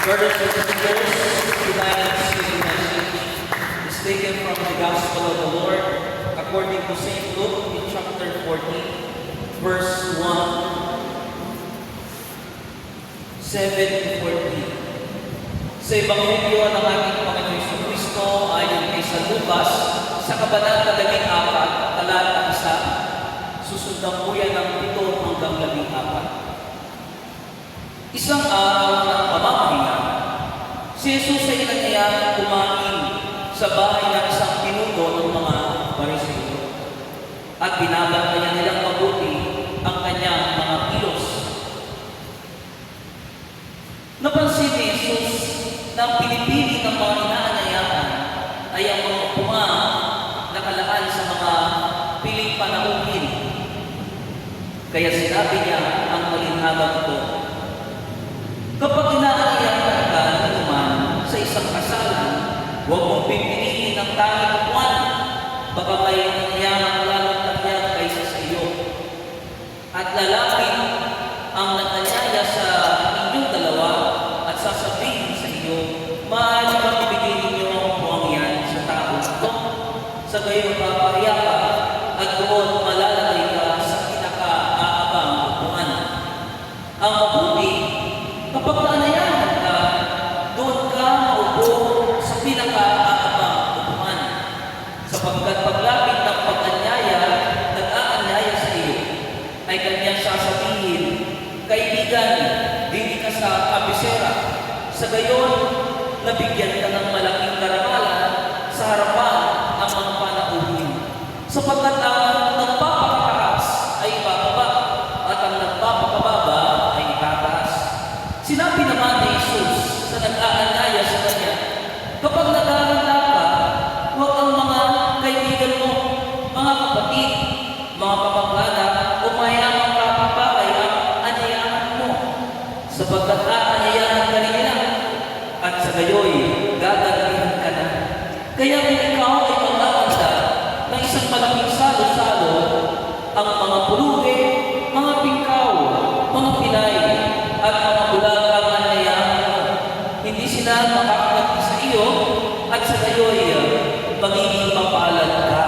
Brothers and sisters, tonight's message is taken from the Gospel of the Lord according to St. Luke in chapter 14, verse 1, 7 to 14. Sa Ebanghelyo ng ating Panginoon Jesucristo ayon kay San Lucas, sa kabanata 14, talata 1, susundan po yan ng 7 hanggang 14. Isang araw ng pamamahinga, si Jesus ay nangyayang kumain sa bahay ng isang pinuno ng mga Pariseo at binabantayan nilang mabuti ang kanyang mga kilos. Napansin ni Jesus na pinipili ng mga inaanayahan ay ang mga puma nakalaan sa mga piling panauhin. Kaya sinabi niya ang malinhabang ito, kapag inaaniyahan ka naman sa isang kasalan, huwag mong pipiliin ang tanging upuan, baka may nangyayang lalong nangyayang kaysa sa iyo. At lalapit ang naganyaya sa inyong dalawa at sasabihin sa iyo, maaari bang ibigay ninyo ang upuan yan sa taong ito? Sa gayon mapapahiya ka at doon malalagay ka sa pinaka-aabang upuan. Ang mabuti, kapag naanayahan ka, doon ka maupo sa pinaka-aabang upuan. Sapagkat paglapit ng pag-anyaya, nag-aanyaya sa iyo, ay kanyang sasabihin, kaibigan, dili ka sa kabisera. Sa gayon, nabigyan ka ng malaking karangalan sa harapan ng mga panauhin. Sapagkat ang nagpapakataas ay bababa at ang nagpapakababa ay itataas. Sinabi naman ni Jesus sa nag-aanyaya sa kanya, kapag nag-aanyaya ka, huwag ang mga kaibigan mo, mga kapatid, mga kapag-anak, o mayamang kapitbahay ang anyayahan mo, sapagkat aanyayahan ka nila, at sa gayoy, gagalihan ka na. Kaya kung ikaw ay mag-aanda ng isang malaking salo-salo, ang mga pulubi, mga pingkaw, mga pilay, at mga bulag ang anyayahan mo, hindi sila makakagati sa iyo, at sa gayoy, magiging mapaalad ka.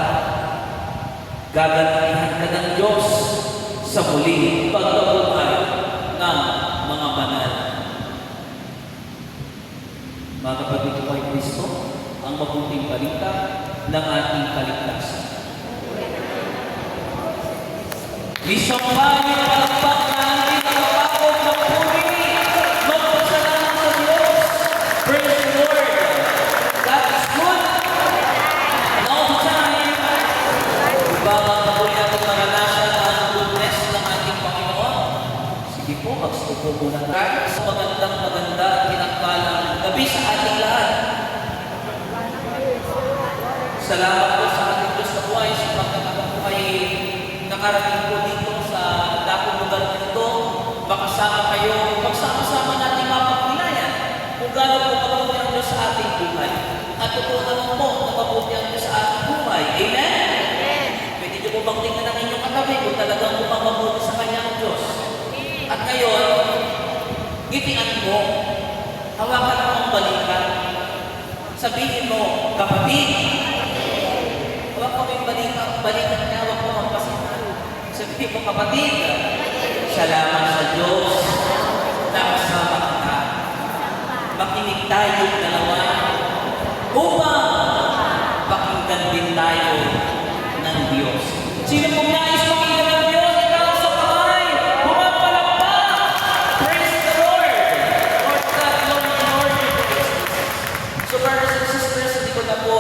Gagalihan ka ng Diyos sa muling pagkabuhay ng mga banal. Mga kapatid ko kay Kristo, ang mabuting balita ng ating kaligtasan. Isang bayan palakpak na ating nakapakot ng puri. Magpasalamat sa Diyos. Praise the Lord. God is good. And all the time. Diba mga kapuli natin maranasan ang goodness ng ating Panginoon? Sige po, magsuko muna tayo sa magandang pinagpalang gabi sa ating lahat. Salamat po sa ating Diyos na buhay sapagkat ako po ay nakarating po dito sa dakong lugar nito. Makasama kayo, magsama-sama natin mapagpinayan kung gano'n po mabuti ang Diyos sa ating buhay. At totoo naman po na mabuti ang Diyos sa ating buhay. Amen? Pwede niyo po bang tingnan ang inyong katabi kung talagang mabuti sa kanyang Diyos. At ngayon, ngitian mo, hawakan mo ang balikan. Sabihin mo, kapatid, huwag mo yung balikan niya, huwag mo magpasihan. Sabihin mo, kapatid, salamat sa Diyos na kasama ka. Makinig tayo dalawa upang pakinggan din tayo ng Diyos. Sino pong nais pakinggan ng Diyos? Ikaw sa kamay, pumapalakpak. Praise the Lord. Lord God, Lord Jesus. So brothers and sisters, hindi ko na po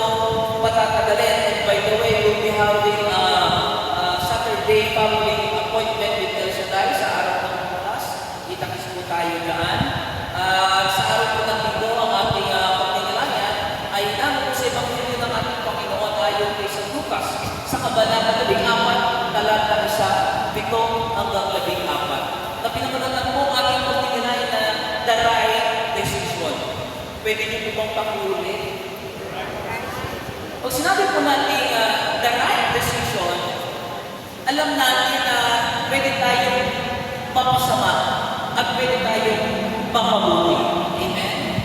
patatagalin. And by the way, we'll be having Saturday family appointment with El Shaddai sa araw ng bukas. Itakis po tayo dyan. Sa araw po ng linggo, ang ating pagninilangyan ay namin po sa Ebanghelyo ng ating Panginoon ayon kay San Lucas sa kabanata 14, talata 1, 7 hanggang 14. Na pinagmagandang po ating pagninilangyan na the right decision. Pwede niyo po bang pakiulit? Pag sinabi po natin the right decision, alam natin na pwede tayong mapasama at pwede tayong makabuti. Amen?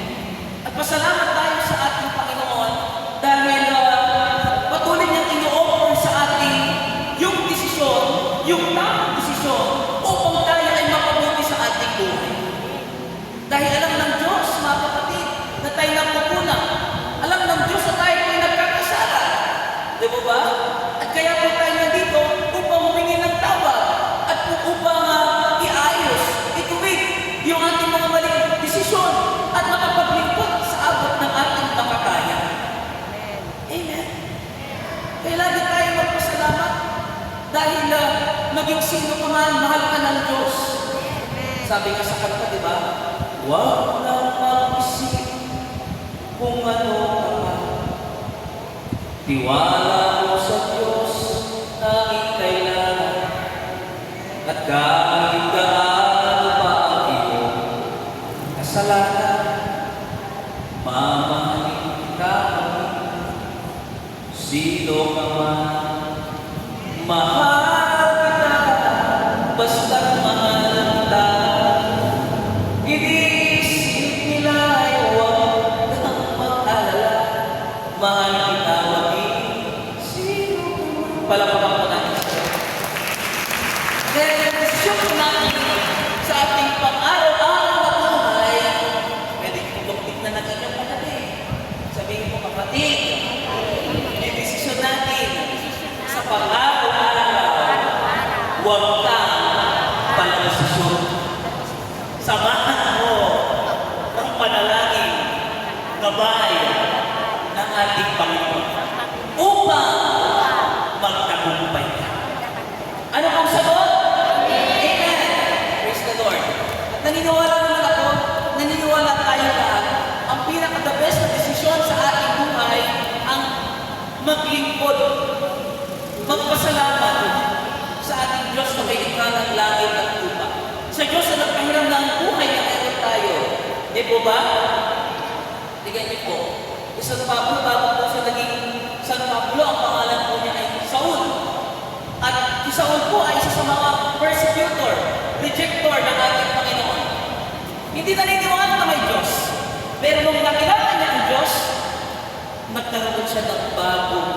man, mahal ka ng Diyos. Sabi nga sa kanta, di ba? Huwag na mag-isip kung ano ka pa. Tiwala mo sa Diyos na ikailangan. At kahit gaano pa ang iyong kasalanan, mamahalin kita sino ka man. Mahal kita, basta't mahal kita. Iniisip nila ay huwag kang mag-alala. Mahal kita maging sino ka man. Palakpakan po natin siya. Dahil shoot natin sa ating pang-araw-araw na buhay, pwede kumuktik na ng inyong kapatid. Sabihin mo, kapatid, yung desisyon natin sa pang-araw-araw, huwag kang palasisyon. Samahan mo ang panalangin, gabay ng ating Panginoon upang magtagumpay ka. Ano pong sagot? Amen. Praise the Lord. At naniniwala naman ako, naniniwala tayo lahat, ang pinaka-the best na desisyon sa ating buhay ang maglingkod, magpasalamat sa ating Diyos na may likha ng langit at lupa. Sa Diyos na nagpahiram ng buhay na meron tayo. Di po ba? Tignan niyo po. San Pablo, bago po siya naging San Pablo, ang pangalan po niya ay Saul. At si Saul po ay isa sa mga persecutor, rejector ng ating Panginoon. Hindi naniniwala na may Diyos. Pero nung nakilala niya ang Diyos, nagkaroon siya ng bagong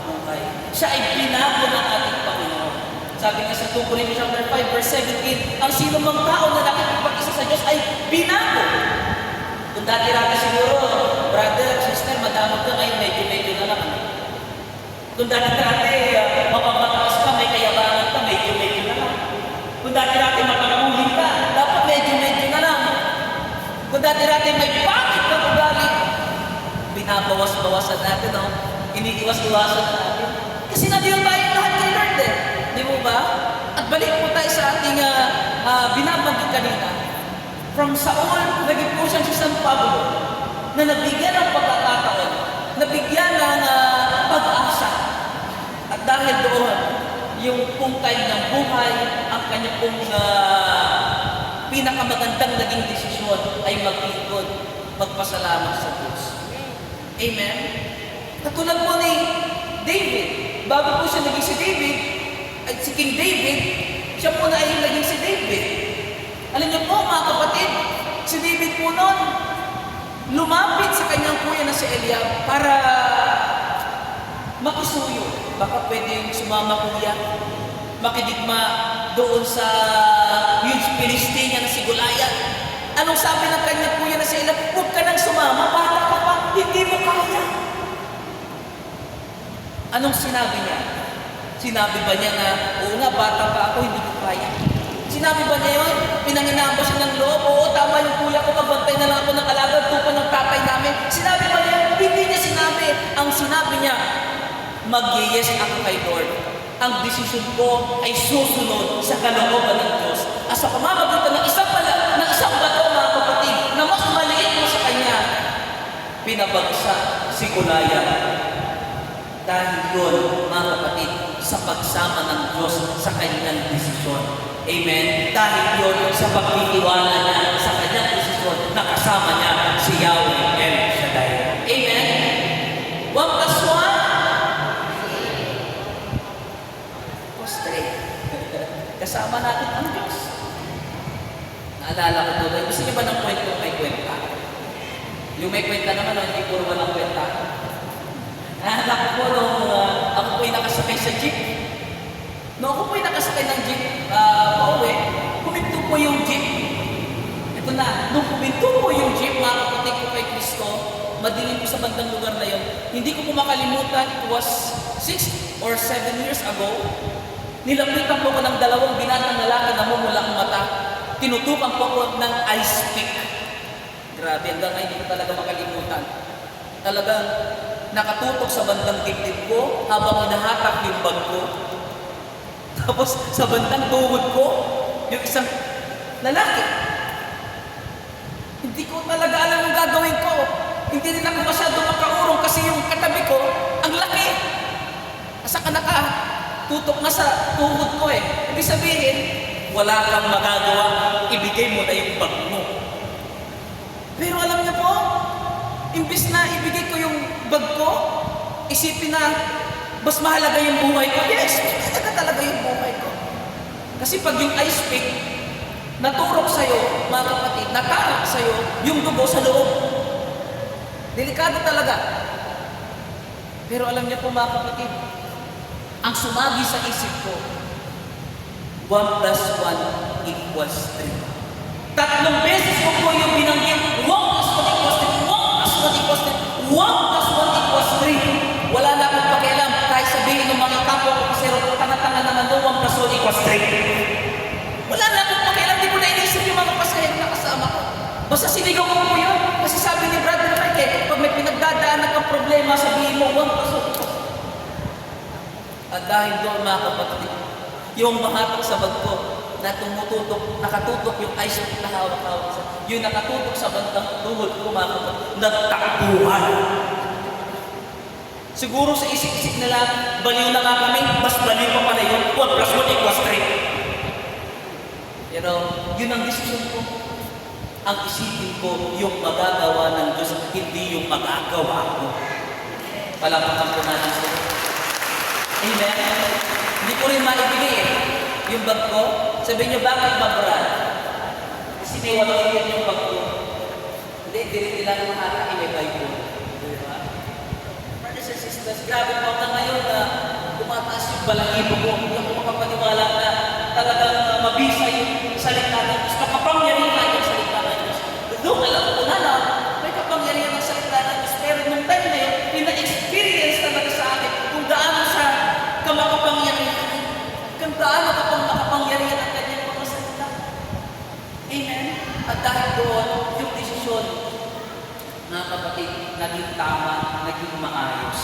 buhay. Siya ay binago ng ating Panginoon. Sabi nga sa 2 Corinthians chapter 5, verse 17, ang sino mang tao na nakikipag-isa sa Diyos ay binago. Kung dati-dati siguro, brother, sister, madamag ka ngayon, medyo-medyo na lang. Kung dati-dati, mapapataas ka, may kayabangan ka, medyo-medyo na lang. Kung dati-dati mapagamuhin ka, dapat medyo-medyo na lang. Kung dati-dati may pangit ka ugali, binabawas-bawasan natin, no? Iniiwas-iwasan natin. Kasi nandito tayo lahat kay Lord, eh. Di mo ba? At balik po tayo sa ating binabanggit kanina. From Saul, naging po siya si San Pablo na nabigyan ng pagkakataon, nabigyan ng pag-asa. At dahil doon, yung pungkay ng buhay, ang kanya pong pinakamagandang naging desisyon ay maglingkod, magpasalamat sa Diyos. Amen? Katulad po ni David, bago po siya naging si David, at si King David, siya po na ay naging si David. Alam niyo po mga kapatid, si David po noon, lumapit sa kanyang kuya na si Eliab para makisuyo. Baka pwede sumama kuya, makidigma doon sa huge Palestinian na si Goliath. Anong sabi ng kanyang kuya na si Eliab? Huwag ka nang sumama, bata ka pa, hindi mo kaya. Anong sinabi niya? Sinabi ba niya na, oo nga, bata pa ako, hindi ko kaya? Sinabi ba niya yun? Pinanginaan ba siya ng loob? Oo, tama yung kuya ko, magbantay na lang ako ng alaga, tupa ng tatay namin. Sinabi ba niya? Hindi niya sinabi. Ang sinabi niya, mag-yes ako kay Lord. Ang desisyon ko ay susunod sa kalooban ng Diyos. At sa pamamagitan ng isang bato, mga kapatid, na mas maliit mo sa kanya, pinabagsak si Goliath. Dahil yun, mga kapatid, sa pagsama ng Diyos sa kanyang desisyon. Amen? Dahil yun, sa pagtitiwala niya sa kanyang desisyon, nakasama niya si Yahweh El Shaddai. Amen? 1 plus 1? Plus 3. Kasama natin ang Diyos. Naalala ko doon, gusto niyo ba ng kwento may kwenta? Yung may kwenta naman, hindi puro walang kwenta. Naalala ko po nung ako po'y nakasakay sa jeep. Nung ako po'y nakasakay ng jeep, pauwi, kuminto po yung jeep. Ito na, nung kuminto po yung jeep, mga kapatid ko kay Kristo, madilim po sa bandang lugar na yun, hindi ko po makalimutan, it was 6 or 7 years ago, nilapitan po ko ng dalawang binatang lalaki na mumulang mata, tinutukan po ko ng ice pick. Grabe, hanggang ngayon hindi ko talaga makalimutan. Talagang nakatutok sa bandang dibdib ko habang hinahatak yung bag ko. Tapos sa bandang tuhod ko, yung isang lalaki. Hindi ko talaga alam ang gagawin ko. Hindi rin ako masyado makaurong kasi yung katabi ko, ang laki. Saka nakatutok nga sa tuhod ko eh. Ibig sabihin, wala kang magagawa, ibigay mo na yung bag mo. Pero alam niyo po, imbis na ibigay ko yung bag ko, isipin na mas mahalaga yung buhay ko. Yes, mahalaga talaga yung buhay ko. Kasi pag yung ice pick, naturok sa'yo, mga kapatid, natarak sa'yo, yung dugo sa loob. Delikado talaga. Pero alam niyo po mga kapatid, ang sumagi sa isip ko, 1 plus 1 equals 3. 3 beses ko po yung binanggit, 1 plus 1 equals 3, 1 plus 1 equals 3, 1 plus 1 equals 3. Wala na akong pakialam, kahit sabihin ng mga kapwa ko kasi tanga-tanga naman doon, 1 plus 1 equals 3. Wala na akong pakialam, di ko na inisip yung mga pasahero na kasama ko. Basta sinigaw ko po yun, kasi sabi ni Brother Mike, pag may pinagdadaanan kang problema, sabihin mo, 1 plus 1 equals 3. At dahil doon mga kapatid, yung mahatak sa bag ko, na tumututok, nakatutok yung ice na hawak-hawak sa, yung nakatutok sa bandang tuhod ko, mga kapatid, nagtakbuhan. Siguro sa isip-isip nila, baliw na nga kami, mas baliw pa pala yun, 1 plus 1 equals 3. Pero yun ang desisyon ko. Ang isipin ko, yung magagawa ng Diyos, hindi yung magagawa ko. Palakpakan ko natin sa Amen? Hindi ko rin maibigay eh. Yung bag ko, sabihin niyo, bakit ba, Brad? Kasi may walang yung bag ko. Hindi rin nila mahata, ibigay ko. Diba? Brothers and sisters, grabe po hanggang ngayon na tumataas yung balahibo ko. Hindi ako makapaniwala na talagang mabisa yung salita ng Diyos. Makapangyarihan yung salita ng Diyos. Doon, alam ko na may kapangyarihan ng salita ng Diyos. Pero nung time na yun, pina-experience talaga sa akin kung gaano sa kamakapangyarihan. Kung gaano kapang makapangyarihan ang kanyang mga salita. Amen? At dahil doon, yung desisyon, mga kapatid, naging tama, naging maayos.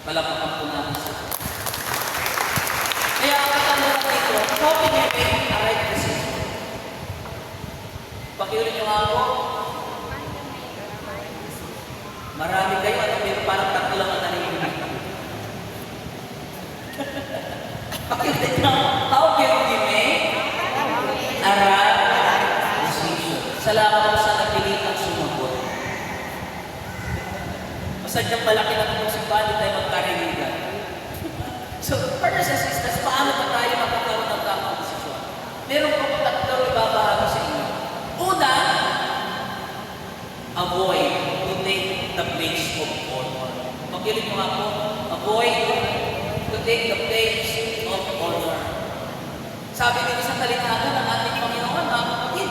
Palakpakan po natin sa kaya ang katanungan dito, how can you make a right decision? Pakiulit nyo nga ako. Marami kayo, pero parang tatlo lang ang narinig. Pakiulit nyo, how can we make a right decision? Salamat po sa napilitang sumagot. Masadyang malaki na itong simbahan, hindi tayo magkarinigan. So, brothers and sisters, paano ba tayo magkakaroon ng tamang desisyon? Meron po po tatlo ibabahagi sa inyo. Una, avoid to take the place of honor. Pagkilit mo nga po, avoid to take the place of honor. Sabi dito sa talitahan ng ating Panginoon, mga kapatid,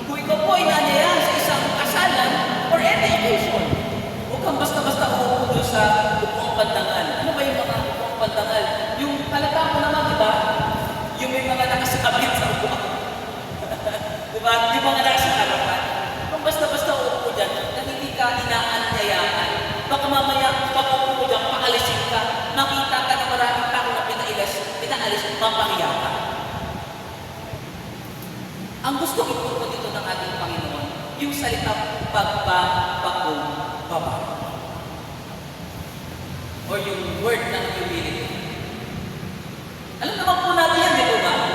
kung ikaw po ay nanayaan sa isang kasalan or any occasion, huwag kang basta-basta uupo doon sa upong pandangal. Ano ba yung mga upong pandangal? Yung halata mo naman, di ba? Yung may mga nakasakabit sa upuan. Diba? Yung mga nasa harapan. Kung basta-basta uupo dyan, na hindi ka inaanyayaan. Baka mamaya, pag uupo dyan, paalisin ka. Makita ka na maraming tao na pinaalis, mapahiya ka. Ang gusto ko dito ng ating Panginoon, yung salita pagpapakumbaba. Or yung word ng humility. Alam naman po natin yan, di ba?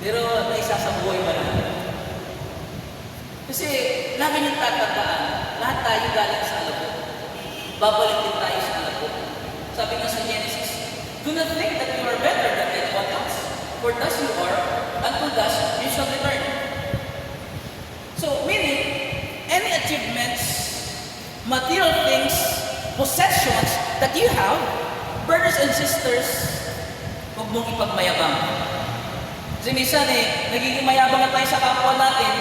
Pero naisa sa buhay ba natin? Kasi lagi niyong tatandaan, lahat tayo galing sa alabok. Babalik din tayo sa alabok. Sabi nga sa Genesis, do not think that you are better than anyone else. For thus you are, and to thus you shall return. So, meaning, any achievements, material things, possessions that you have, brothers and sisters, huwag mong ipagmayabang. Kasi minsan nagiging mayabang na tayo sa kapwa natin,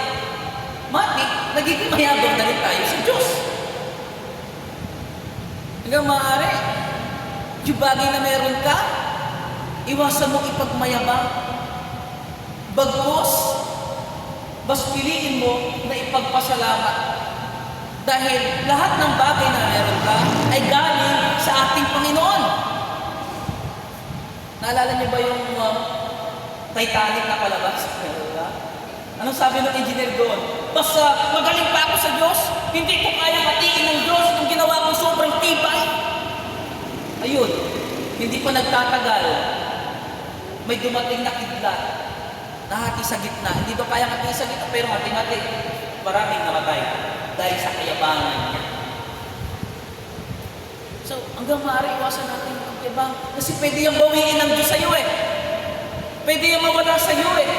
nagiging mayabang na rin tayo sa Diyos. Hanggang maaari, yung bagay na meron ka, iwasan mo ipagmayabang. Bagkos, mas piliin mo na ipagpasalamat. Dahil lahat ng bagay na meron ka ay galing sa ating Panginoon. Naalala niyo ba yung Titanic na palabas? Diba? Anong sabi ng engineer doon? Basta magaling pa ako sa Diyos, hindi ko kaya hatiin ng Diyos yung ginawa ko sobrang tibay. Ayun, hindi pa nagtatagal. May dumating na kidlat. Nahati sa gitna. Hindi ba kaya hatiin sa gitna, pero hati-hati. Maraming namatay dahil sa kayabangan niya. So, hanggang maaari iwasan natin ang kayabang. Kasi pwede yung bawiin ng Diyos sa'yo eh. Pwede yung mawala sa'yo eh.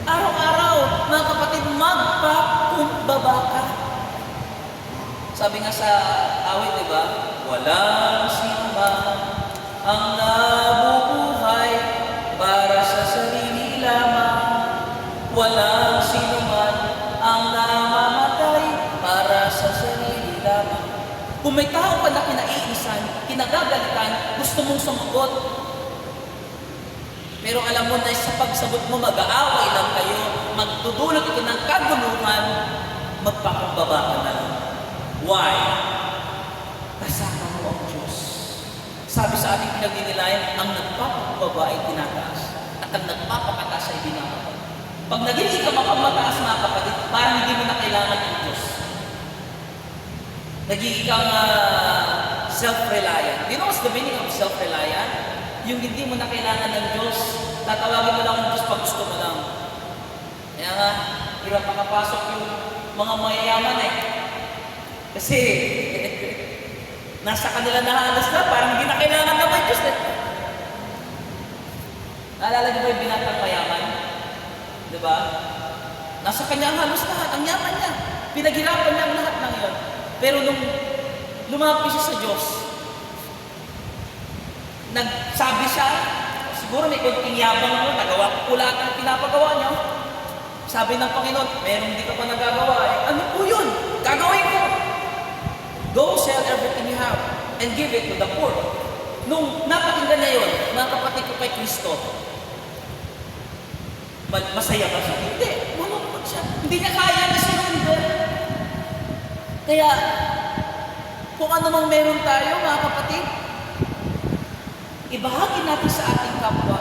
Araw-araw, mga kapatid, magpakumbaba ka. Sabi nga sa awit, di ba? Walang sino man ang nabubuhay para sa sarili lamang. Walang sino man ang namamatay para sa sarili lamang. Kung may tao ka na kinaiinisan, kinagagalitan, gusto mong sumagot. Pero alam mo na sa pagsagot mo, mag-aaway lang kayo, magdudulot ito ng kaguluhan, magpakumbaba ka na lang. Why? Kasama mo ang Diyos. Sabi sa ating pinagdinilayan, ang nagpapakumbaba ay tinataas, at ang nagpapakataas ay binababa. Pag naging ikaw makamataas, mga kapatid, parang hindi mo na kailangan ng Diyos. Naging kang self-reliant. You know what's the meaning of self-reliant? Yung hindi mo na kailangan ng Diyos, tatawagin mo lang ang Diyos pag gusto mo lang. Kaya nga, hirap makapasok yung mga mayayaman eh. Kasi, nasa kanila na halos na, parang hindi na kailangan na may Diyos eh. Naalala niyo ba yung binatang mayaman? Diba? Nasa kanya ang halos lahat, ang yaman niya. Pinaghirapan niya ang lahat ng yun. Pero nung lumapit siya sa Diyos, nagsabi siya, siguro may konting yabang mo, nagawa ko lahat ng pinapagawa niya. Sabi ng Panginoon, meron hindi ka pa nagagawa. Ano po yun? Gagawin ko. Go sell everything you have and give it to the poor. Nung napakinggan niya yun, mga kapatid ko kay Kristo, masaya ba siya? Hindi. Malungkot siya. Hindi niya kaya na surrender. Kaya, kung ano mang meron tayo, mga kapatid, ibahagi natin sa ating kapwa,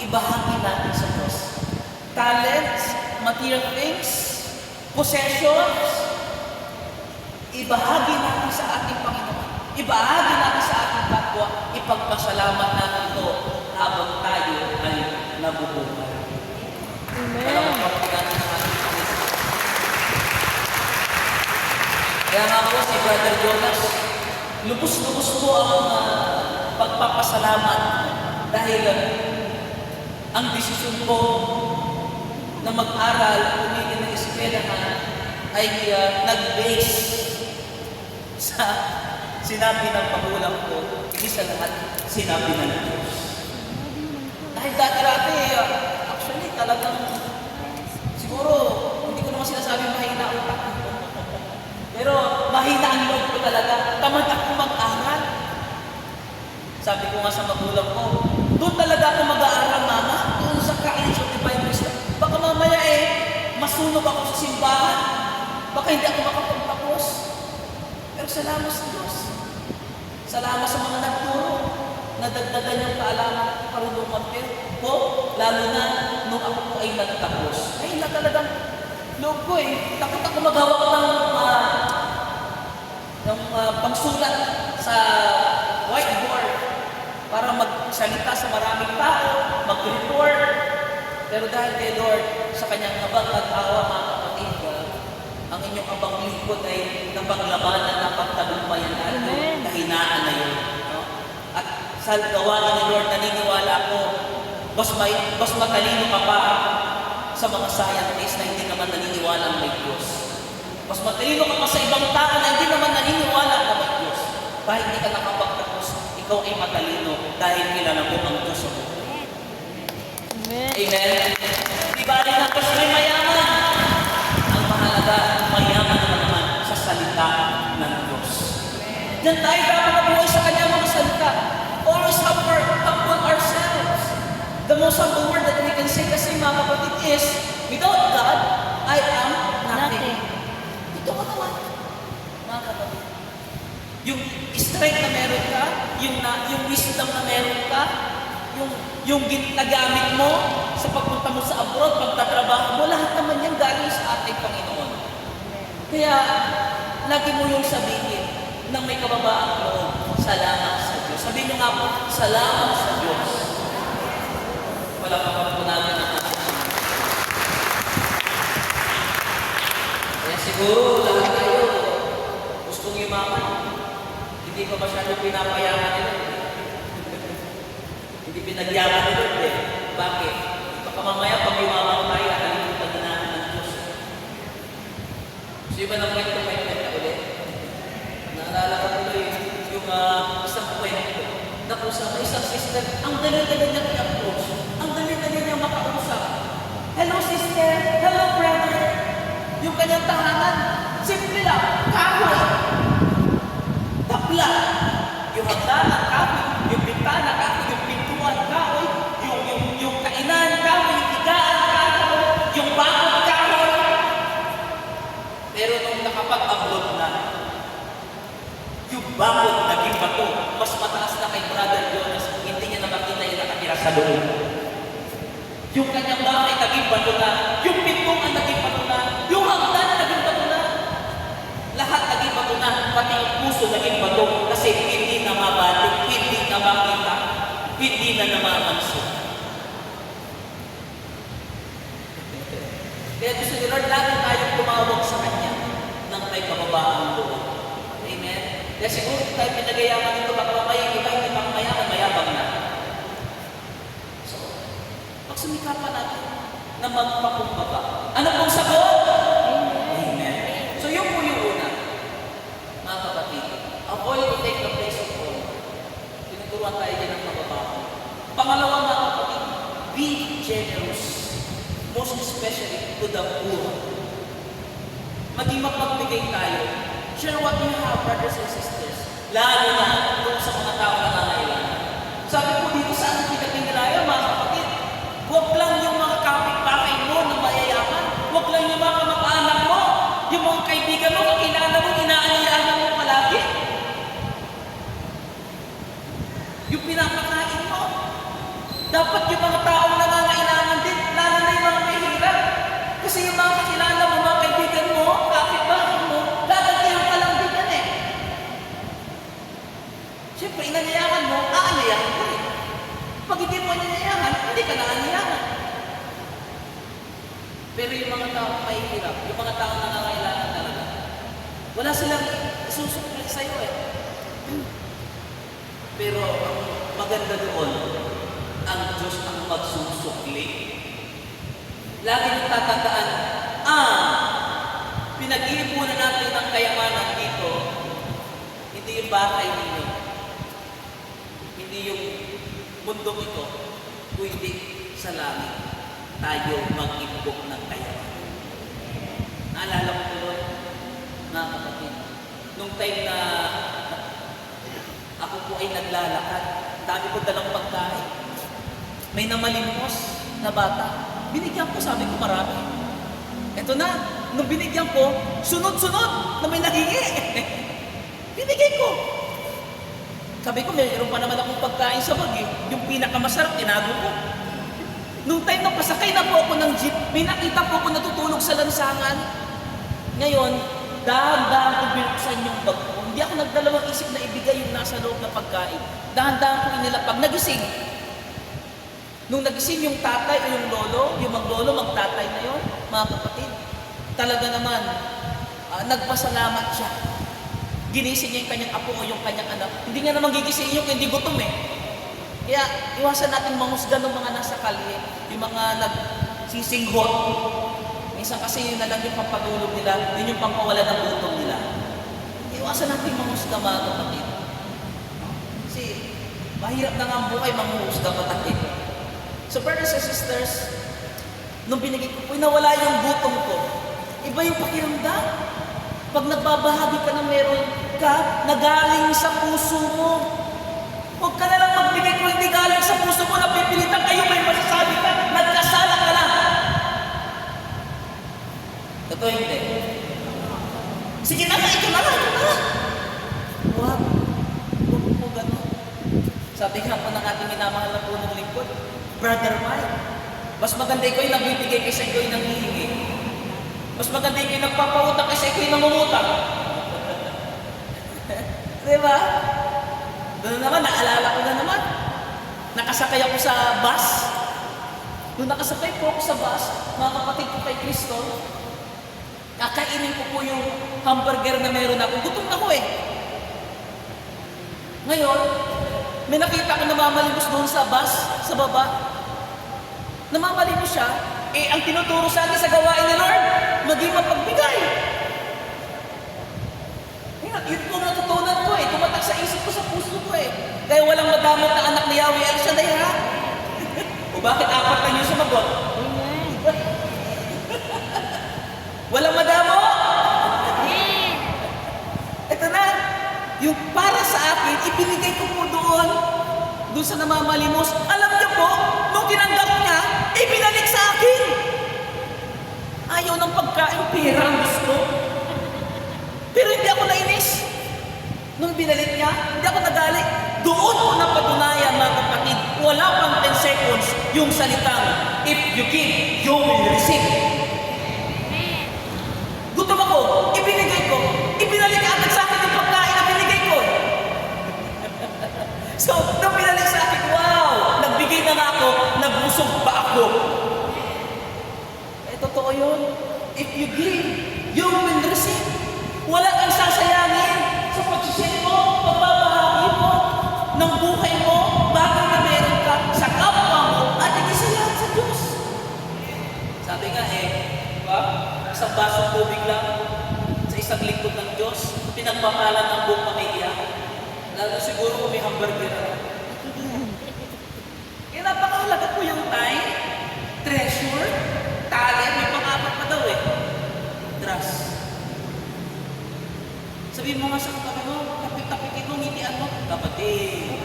ibahagi natin sa Diyos. Talents, material things, possessions, ibahagi natin sa ating Panginoon. Ibahagi natin sa ating kapwa, ipagpasalamat natin ito habang tayo ay nabubuhay. Amen. Walang natin sa ating Panginoon. Kaya nga ako si Brother Jonas, lubos-lubos po ang pagpapasalamat dahil ang desisyon ko na mag-aral, umili ng eskwelahan ay nag-base sa sinabi ng magulang ko, hindi sa lahat sinabi ng Diyos. Dahil dati-dati, actually talagang siguro hindi ko naman sinasabi mahina ang utak ko. Pero mahina ang loob ko talaga. Tamad ako mag-aral. Sabi ko nga sa magulang ko, doon talaga ako mag-aaral, mama. Doon sa College of Divine Wisdom. Baka mamaya masunog ako sa simbahan. Baka hindi ako makapagtapos. Pero salamat sa Diyos. Salamat sa mga nagturo. Nadagdagan yung kaalaman at karunungan ko. Lalo na nung ako po ay nagtapos. Ay, na talagang loob ko eh. Takot ako maghawak ng pagsulat sa whiteboard para magsalita sa maraming tao, mag-report. Pero dahil kay Lord, sa kanyang habang nag-awa, mga kapatid, ang inyong abang lingkod ay napaglabanan, napagtagumpayan natin, kahinaan na yun. No? At sa gawa ni Lord, naniniwala ako, mas matalino ka pa sa mga scientists na hindi naman naniniwala may Diyos. Mas matalino ka pa sa ibang tao na hindi naman naniniwala na may Diyos. Kahit hindi ka nakapagtapos, ikaw ay matalino dahil kilala mo ang Diyos sa buhay. Amen. Amen. Di ba rin ang Diyos ay mayaman? Ang mahalaga, mayaman naman sa salita ng Diyos. Diyan tayo dapat nabuhay sa kanya mga salita. Always humble ourselves. The most humble word that we can say kasi mga kapatid is, without God, I am nothing. Ito ka naman, mga kapatid. Yung strength na meron ka, yung wisdom na meron ka, nagamit mo sa pagpunta mo sa abroad, pagtatrabaho mo, lahat naman yan galing sa ating Panginoon. Kaya, lagi mo yung sabihin ng may kababaang loob, salamat sa Diyos. Sabihin nyo nga po, salamat sa Diyos. Wala pa po natin ang kaya siguro, lahat tayo, gustong yumaman. Hindi pa masyadong pinapayaman nila. Hindi pinagyaman nila. Bakit? Baka mamaya, pag yumaman tayo, nakalimutan na natin ng Diyos. So, iba na kwento na ulit. Naalala ko tuloy yung isang kwento na kung sa isang sister, ang dali-dali niya i-approach. Ang dali-dali niya makausap. Hello sister, hello brother. Yung kanyang tahanan, simple lang, kahoy. Tapla. Yung hagdanan, kahoy. Yung bintana, kahoy. Yung pintuan, kahoy. Yung kainan, kahoy. Yung higaan, kahoy. Yung bakod, kahoy. Pero nung nakapag-upload na, yung bakod naging bato, mas mataas na kay Brother Jonas, hindi niya na makita yung nakatira sa loob. Yung kanyang bahay naging bato na, yung pintuan naging bato na, yung hagdan naging bato na. Lahat naging bato na, pati ang puso naging bato kasi hindi na mabatik, hindi na makita, hindi na namamanso. Kaya gusto ni Lord, lagi tayong tumawag sa Kanya ng may kababaang loob. Amen? Kaya siguro tayo pinagayaman nito, baka mamaya iba, hindi pa mayaman, mayabang na. So, pagsumikapan natin na magpakumbaba. Ano pong sagot? Amen. So, yun po yung una. Mga kapatid, avoid to take the place of God. Tinuturuan tayo din ng kababaang. Pangalawa, mga kapatid, be generous. Most especially to the poor. Maging mapagbigay tayo. Share what you have, brothers and sisters. Lalo na kung sa mga tao na nangailangan. Sabi po dito sa ating pinagpinilaya, mga kapatid, huwag lang yung mga kapitbahay mo na mayayaman. Huwag lang yung mga kamag-anak mo. Yung mga kaibigan mo, kakilala mo, inaaniyahan mo palagi. Yung pinapakain mo. Dapat yung mga taong nangangailangan din, lalo na yung mga mahirap. Kasi yung mga kakilala mo, mga kaibigan mo, kapitbahay mo, lalagyan ka lang din yan eh. Siyempre, inaniyahan mo, aaniyahan mo rin. Pag hindi mo inaniyahan, hindi ka naaniyahan. Pero yung mga taong mahirap, yung mga taong nangangailangan talaga, wala silang isusukli sa'yo eh. Pero ang maganda doon, ang Diyos ang magsusukli. Lagi niyong tatandaan, pinag-iipunan natin ang kayamanan dito, hindi yung bahay ninyo, hindi yung mundong ito, kundi sa langit tayo mag-ibok ng kayamanan. Naalala ko tuloy, mga kapatid, nung time na ako po ay naglalakad, dami ko dalang pagkain. May namalimos na bata. Binigyan ko, sabi ko marami. Eto na, nung binigyan ko, sunod-sunod na may naghingi. Binigay ko. Sabi ko, mayroon pa naman akong pagkain sa bag eh. Yung pinakamasarap, tinago ko. Nung time na pasakay na po ako ng jeep, may nakita po ako natutulog sa lansangan. Ngayon, dahan-dahan ko binuksan yung bag ko. Hindi ako nagdalawang isip na ibigay yung nasa loob na pagkain. Dahan-dahan ko inilapag. Nagising. Nung nagising yung tatay o yung lolo, yung maglolo, magtatay na yun, mga kapatid, talaga naman, nagpasalamat siya. Ginising niya yung kanyang apo o yung kanyang anak. Hindi nga naman gigising yung hindi gutom eh. Kaya iwasan natin mahusga ng mga nasa kalye, yung mga nagsisinggot. Minsan kasi yun na lang yung pampatulog nila, yun yung pampawala ng gutom nila. Iwasan natin mahusga, mga kapatid. Kasi mahirap na nga ang buhay manghusga, kapatid. So brothers and sisters, nung binigay ko po, nawala yung gutom ko. Iba yung pakiramdam. Pag nagbabahagi ka na meron ka, nagaling sa puso mo. Huwag ka na lang magbigay kung hindi galing sa puso mo, napipilitan kayo, may masasabi ka, nagkasala ka lang. Totoo hindi. Sige na, ito na lang. Huwag po gano'n. Sabi nga po ng ating minamahal na punong lingkod, Brother Mike, mas maganda ikaw yung nagbibigay kaysa ikaw yung nanghihingi. Mas maganda ikaw yung nagpapautang kaysa ikaw yung nangungutang. Diba? Doon naman, naalala ko na naman. Nakasakay ako sa bus. Nung nakasakay po ako sa bus, mga kapatid ko kay Kristo, kakainin ko po yung hamburger na meron ako. Gutom ako eh. Ngayon, may nakita ko namamalimos doon sa bus, sa baba. Namamalimos siya. Eh, ang tinuturo sa atin sa gawain ni Lord, maging mapagbigay. Yun po natutunan ko eh. Tumatak sa isip ko, sa puso ko eh. Kaya walang madamot na anak ni Yahweh El Shaddai ha? O bakit apat na yung sumagot? Amen. Walang madamo? Ito na. Yung para sa akin, ibinigay ko po doon sa namamalimos. Alam niyo po, nung tinanggap niya, ibinalik sa akin. Ayaw ng pagkain, pera ang gusto. Pero hindi ako nainis. Nung binalik niya, hindi ako nagalit. Doon ko napatunayan, mga kapatid, wala pang 10 seconds yung salitang, if you give, you will receive. Gutom ako, ibinigay ko, ibinalik agad sa akin yung pagkain na binigay ko. So, nung binalik sa akin, wow, nagbigay na nga ako, nagbusog pa ako. Eh, totoo yun. If you give, you will receive. Wala kang sasayangin sa pag-share mo, pagbabahagi mo, ng buhay mo, bagay na meron ka sa kapwa mo, at igisayan sa Diyos. Sabi nga diba? Isang basong tubig lang sa isang lingkod ng Diyos, pinagmamalan ng buong pamilya. Lalo siguro kung may hamburger na. Kaya napakahalaga po yung time, treasure, talent, may pang-apat pa daw trust. Sabihin mo nga sa katabi mo, tapik-tapikin mo, ngitian mo, kapatid.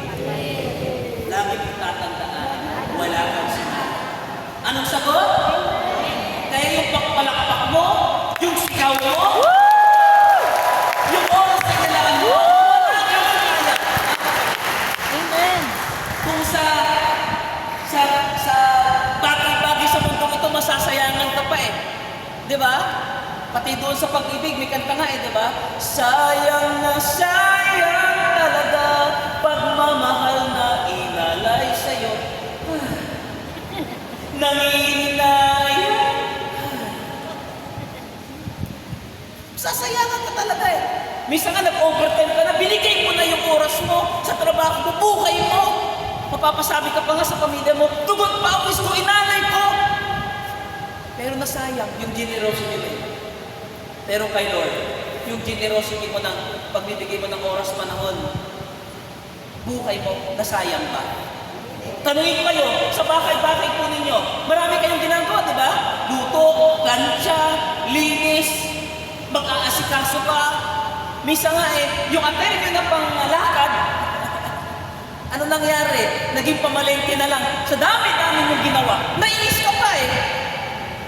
Lagi mong tatandaan, wala kang sinabi. Anong sagot? Kaya yung pakpalakpak mo, yung sikaw mo, yung oras na kailangan mo, wala kang sinayang. Amen. Kung sa bagay-bagay sa mundong ito, masasayangan ka pa Di ba? Pati doon sa pag-ibig, may kanta nga di ba? Sayang na sayang talaga, pagmamahal na inalay sa'yo. Nanginayang. Sasayangan ka talaga Minsan nga nag-overtime ka na, binigay mo na yung oras mo sa trabaho mo, buhay mo. Mapapasabi ka pa nga sa pamilya mo, tugon pa ako, ko, inalay ko. Pero nasayang yung generosity mo. Pero kay Lord, yung generosity mo ng pagbibigay mo ng oras, panahon, buhay mo, nasayang ba? Tanungin kayo, sa bakay-bakay po ninyo, marami kayong ginagawa, di ba? Luto, plancha, linis, mag-aasikaso pa. Minsan nga yung atay nyo na pangalakad, ano nangyari? Naging pamalengke na lang. Sa dami-dami mong ginawa, nainis ka pa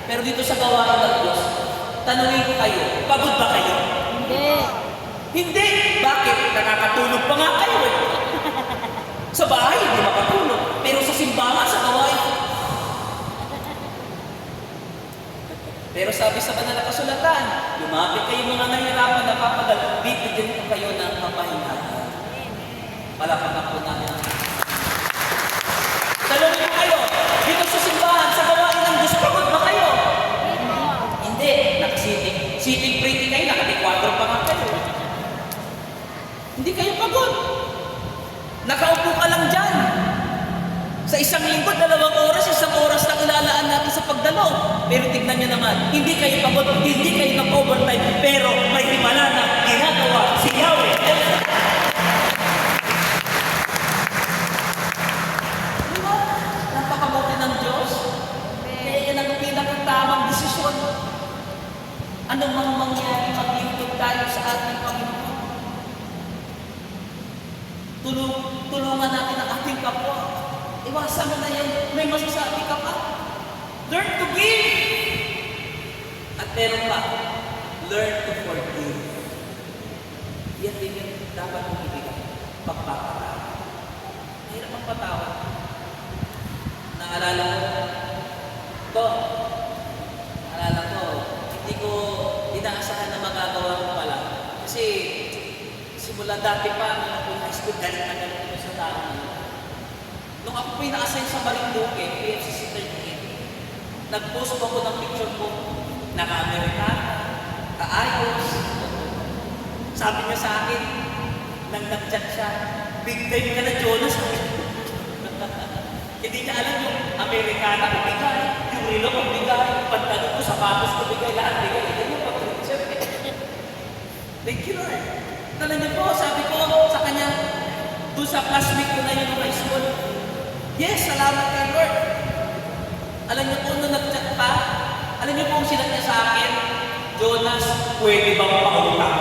Pero dito sa gawain ng Diyos, tanungin ko kayo, pagod ba kayo? Hindi. Hindi! Bakit? Nakakatulog pa nga kayo Sa bahay, hindi makatulog. Pero sa simbahan, sa gawain. Pero sabi sa banal na kasulatan, lumapit kayo mga nahihirapan, napapagal, bibigyan ko kayo ng kapahingahan. Palakpakan po natin. Tanungin ko kayo, dito sa simbahan, sa gawain ng Diyos, pagod ba kayo? Hindi. Sitting pretty kayo, nakati-4 pa nga kayo. Hindi kayo pagod. Nakaupo ka lang dyan. Sa isang linggo, 2 oras, 1 oras lang ilalaan natin sa pagdalo. Pero tignan nyo naman, hindi kayo pagod, hindi kayo nag-overtime, pero may himala na ginagawa si Yahweh. Diba? Napakabuti ng Diyos. Kaya yan ang pinakatamang desisyon. Anong mga mangyari maglingkod tayo sa ating Panginoon? Tulungan natin ang ating kapwa. Iwasan mo na yan. May masasabi ka pa. Learn to give. At meron pa, learn to forgive. Yan din yung dapat mong ibigay. Pagpapatawad. Mahirap magpatawad. Na Naalala ko, to, naalala ko, hindi ko inaasahan na magagawa ko pala. Kasi, simula dati pa, nung ako high school, galit na galit ko sa tao. Nung ako po ina-assign sa Marinduque, PFCC 38, nag-post ako ng picture ko, naka-Amerika, kaayos. Sabi niya sa akin, nang nag-chat siya, big time ka na, Jonas. Hindi niya alam yung Amerikana ko bigay, yung relo ko bigay, pantalon ko, sapatos ko bigay, lahat bigay. Yan yung pag-trip. Thank you, Lord. Alam niyo po, sabi ko sa kanya, doon sa classmate ko na yun ng high school, yes, salamat kay Lord. Alam niyo po, nung nag-chat pa, alam niyo po ang sinat niya sa akin, Jonas, pwede bang pautang?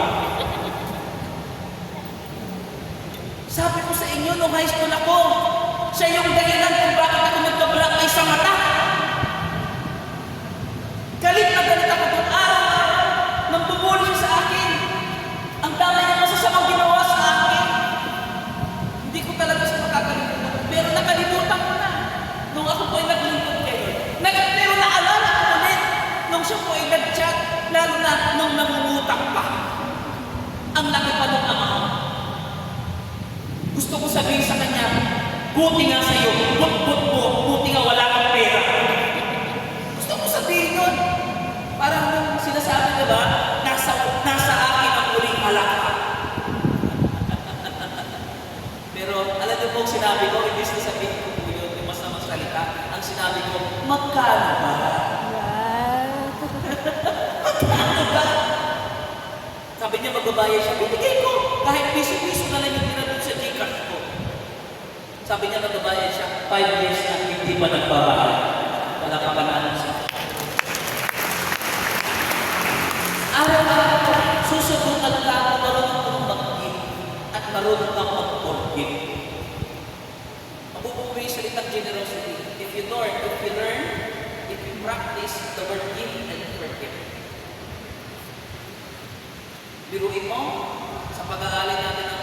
Sabi ko sa inyo, nung high school ako, siya yung dahilan kung bakit ako nagka-black sa mata. Galit na galit ako kung araw-araw nang bumuli siya sa akin. Ang dami niya masasamang ginawa sa akin. Hindi ko talaga siya makakalimutan. Pero nakalimutan ko na. Nung ako po ay naglingkod kayo. Pero naalala ko ulit. Nung siya po ay nag-chat, lalo na nung nangungutang pa. Ang laki pa nung amount. Gusto ko sabihin sa kanya, buti nga sa'yo, but mo, buti nga wala kang pera. Gusto ko sabihin yun. Parang nung sinasabi na ba, nasa akin ang uling alaka. Pero alam niyo po ang sinabi ko, imbis na sabihin ko po yun, yung masamang salita, ang sinabi ko, magkano ba? Wow. Magkano ba? Sabi niya, magbabayad siya, binigay ko. Kahit piso-piso na lang yung tinanong sa Gcash ko. Sabi niya, magbabayad siya, 5 years na hindi pa nagbabayad. Wala ka panalo siya. Araw-araw, susubukan ka ako, marunong kang mag-give at marunong kang mag-forgive. Mabubuhay sa salitang generosity. If you learn, if you practice the word give and forgive. Biruin mo, sa pag-aalay natin ng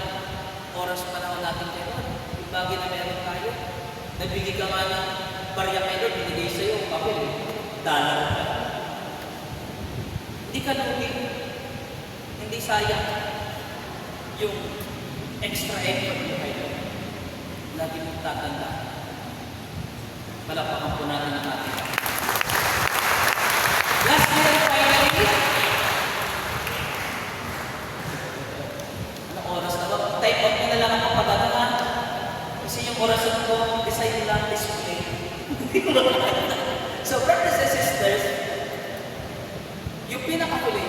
oras panahon natin kayo, yung bagay na meron tayo, nagbigay ka nga ng barya kayo, binigay sa'yo, papel, dollar ka. Hindi ka lugi, hindi sayang yung extra effort mo kayo. Lagi mong tatanda. Palapakan po natin ang ating. Lastly and finally, oras na ba? Type out mo na lang ako pag-ata. Kasi yung oras ko, design lang display. So, brothers and sisters, yung pinakahuli,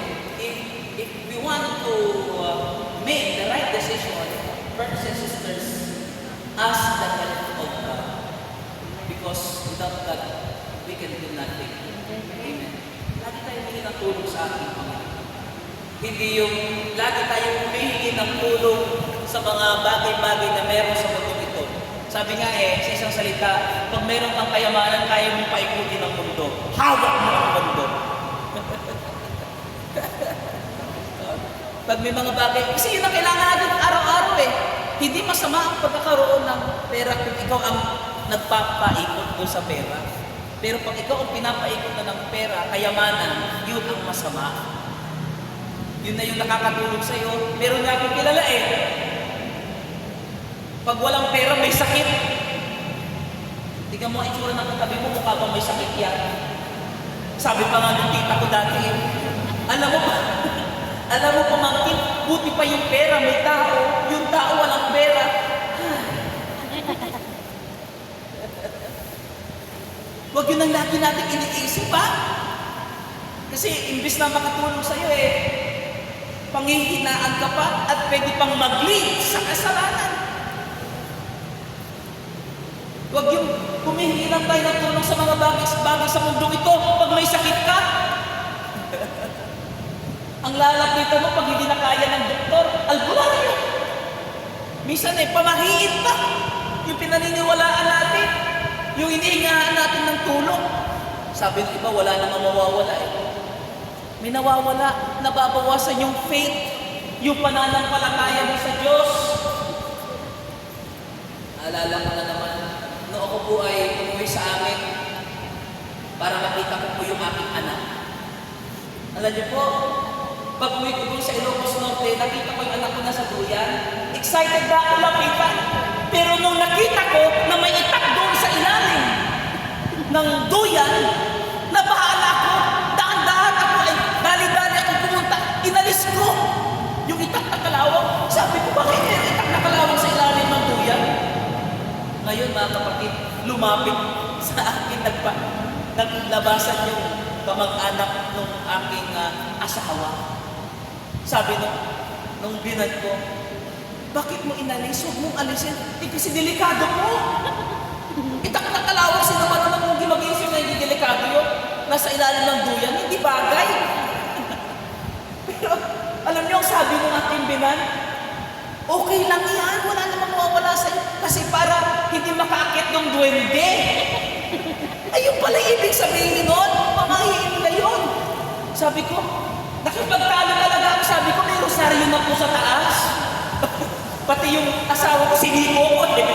if we want to make the right decision, brothers and sisters, ask the help of God. Because without God, we can do nothing. Amen. Lagi tayo hindi ng tulong sa ating Panginoon. Hindi yung lagi tayong humihingi ng tulong sa mga bagay-bagay na meron sa mundo ito. Sabi nga sa isang salita, pag meron kang kayamanan, kaya mong paikutin ang mundo. Hawak mo ang mundo. Pag may mga bagay, kasi yun ang kailangan natin araw-araw Hindi masama ang pagkakaroon ng pera kung ikaw ang nagpapaikot doon sa pera. Pero pag ikaw ang pinapaikot na ng pera, kayamanan, yun ang masama. Yun na yung nakakatulog sa'yo. Meron nga akong kilala Pag walang pera, may sakit. Tingnan mo ang itsura ng katabi mo, mukha bang may sakit yan? Sabi pa nga ng tita ko dati, alam mo ba, pamangkin, buti pa yung pera, may tao, yung tao walang pera. Huwag yun ang lagi natin iniisip, Kasi imbis na makatulong sa'yo, panghihinaan ka pa at pwede pang mag-lead sa kasalanan. Huwag yung humihingi lang tayo ng tulong sa mga bagay sa mundo ito pag may sakit ka. Ang lalapitan mo pag hindi na kaya ng doktor, albularyo. Minsan pamahiin pa yung pinaniniwalaan natin, yung iniingahan natin ng tulong. Sabi ng iba, wala namang mawawala May nawawala, nababawasan yung faith, yung pananampalataya mo sa Diyos. Alala ko na naman, noong ako po ay umuwi sa amin para makita ko po yung aking anak. Alam niyo po, pag uwi ko doon sa Ilocos Norte, nakita ko yung anak ko na sa duyan. Excited ba ako lapitan? Pero nung nakita ko na may itak doon sa ilalim ng duyan, nabahala ako. Daan-daan ako ay dali-dali ako pumunta. Inalis ko yung itak na kalawang. Sabi ko, bakit yung itak na kalawang sa ilalim ng duyan? Ngayon mga kapatid, lumapit sa akin, naglabasan yung kamag-anak ng aking asawa. Sabi nung binan ko, bakit mo inalis? Huwag mong alisin. Kasi delikado po. Itak na kalawang, sino ba naman kung mag-iisip na hindi delikado yun? Nasa ilalim ng duyan, hindi bagay. Pero alam niyo ang sabi ng aking binan, okay lang yan, wala namang mawawala sa'yo. Kasi para hindi makaakit ng duwende. Ayun pala ibig sabihin nun, pamahiin na yun. Sabi ko, nakipagtalo talaga ako. Sabi ko, may rosaryo na po sa taas. Pati yung asawa ko, siniko ko eh.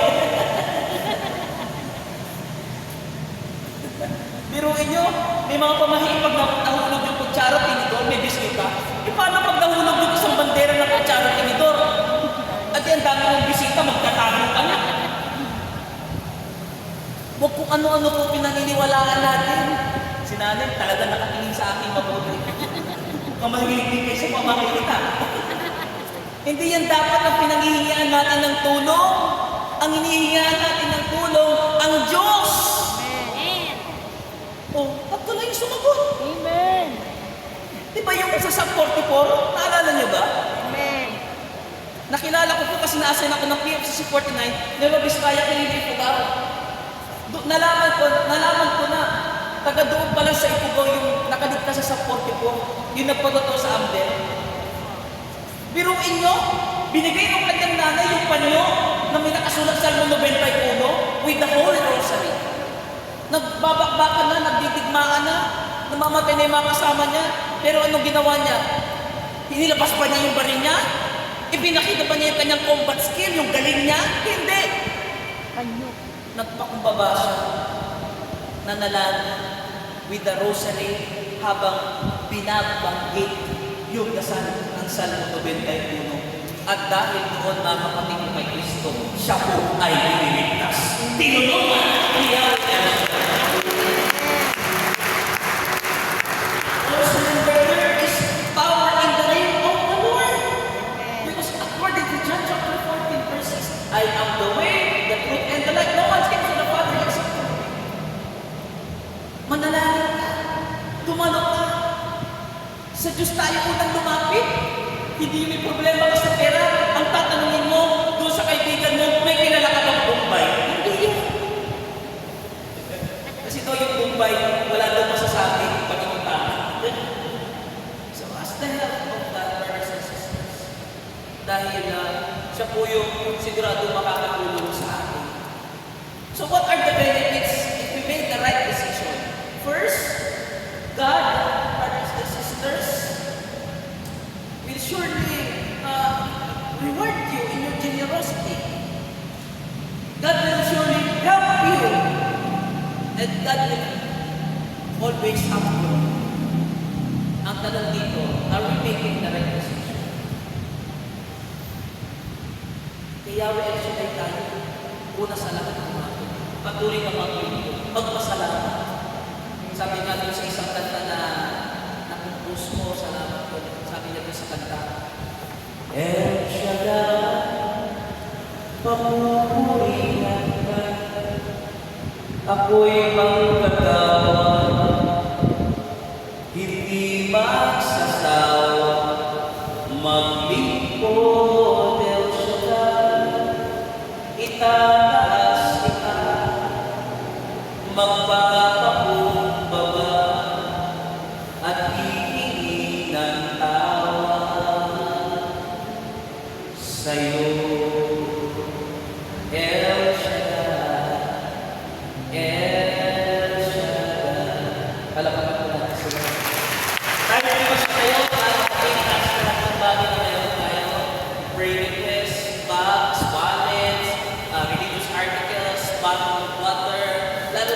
Biruin nyo, may mga pamahiin pag nahulog yung kutsara, tinidor, may bisita. E paano pag nahulog yung isang bandera ng kutsara, tinidor? At yan, dami ng bisita, magkatago ka na. Huwag kung ano-ano po pinaniniwalaan natin. Si nanay talaga nakatingin sa akin mabuti. Kamahilig kayo sa pamahilita. Hindi yan dapat ang pinanghihingian natin ng tulong. Ang hinihingian natin ng tulong, ang Diyos. Amen. Oh, at tuloy yung sumagot. Amen. Di ba yung sa Psalm 44? Naalala niyo ba? Amen. Nakilala ko po kasi na-assign ako ng PFCC 49, Nueva Vizcaya, Quilindre, Ifugao. Nalaman ko na taga doon pala sa Ifugao yung nakaligtas sa Psalm 44, yung nagpatuto sa Amber. Biruin nyo, binigay ng kanyang nanay yung panyo na may nakasulat sa Salmo 91 with the whole rosary. Nagbabakbakan na, nagdidigmaan na, namamatay na yung mga kasama niya. Pero anong ginawa niya? Hinilabas pa niya yung baril niya? Ipinakita pa niya yung kanyang combat skill, yung galing niya? Hindi! Panyo. Nagpakumbaba siya, nanalangin with the rosary habang binabanggit yung dasal ng Salmo 91. At dahil doon mga kapatid ko kay Kristo, siya po ay iniligtas. Tinulungan niya. There is power in the name of the Lord. Because according to John chapter 14 verse 6, I am the way, the truth, and the life. No one came to the Father except for me. Manalangin ka. Tumanong ka. Sa Diyos tayo unang lumapit. Hindi may problema ka sa pera. Ang tatanungin mo doon sa kaibigan mo, may kilala ka bang Bombay? Hindi yun. Kasi ito yung Bombay, wala daw masasabi pag imuntahan. So as the help of God, brothers and sisters, dahil siya po yung sigurado makakatulong sa atin. So what are the benefits if we make the right decision? First, God, brothers and sisters, will surely reward you in your generosity. God will surely help you. And God will always help you. Ang tanong dito, are we making the right decision? Kaya reaction ay tayo. Una sa lahat ng mga patuloy na magpasalamat. Sabi nga doon sa isang kanta na nakumpus mo, salamat ko. Sabi niya doon sa kanta, El Shaddai, papurihan ka, ako'y magkatawa, hindi magsasawa, maglingkod El Shaddai, itataas kita, magpapakumbaba, at hihingi ng tawa sa'yo, El Shaddai, El Shaddai. Palapakan ko natin sila. Tayo po sa kayo, ating lahat ng bagay na meron tayo. Pray requests, bags, wallets, religious articles, bottle of water,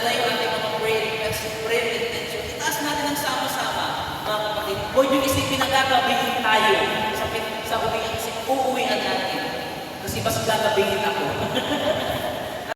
na yung ating mga prayer request, prayer intention. Itaas natin ang sama-sama, mga kapatid. Huwag yung isipin na gagabihin tayo sa uuwian natin. Kasi mas gagabihin ako.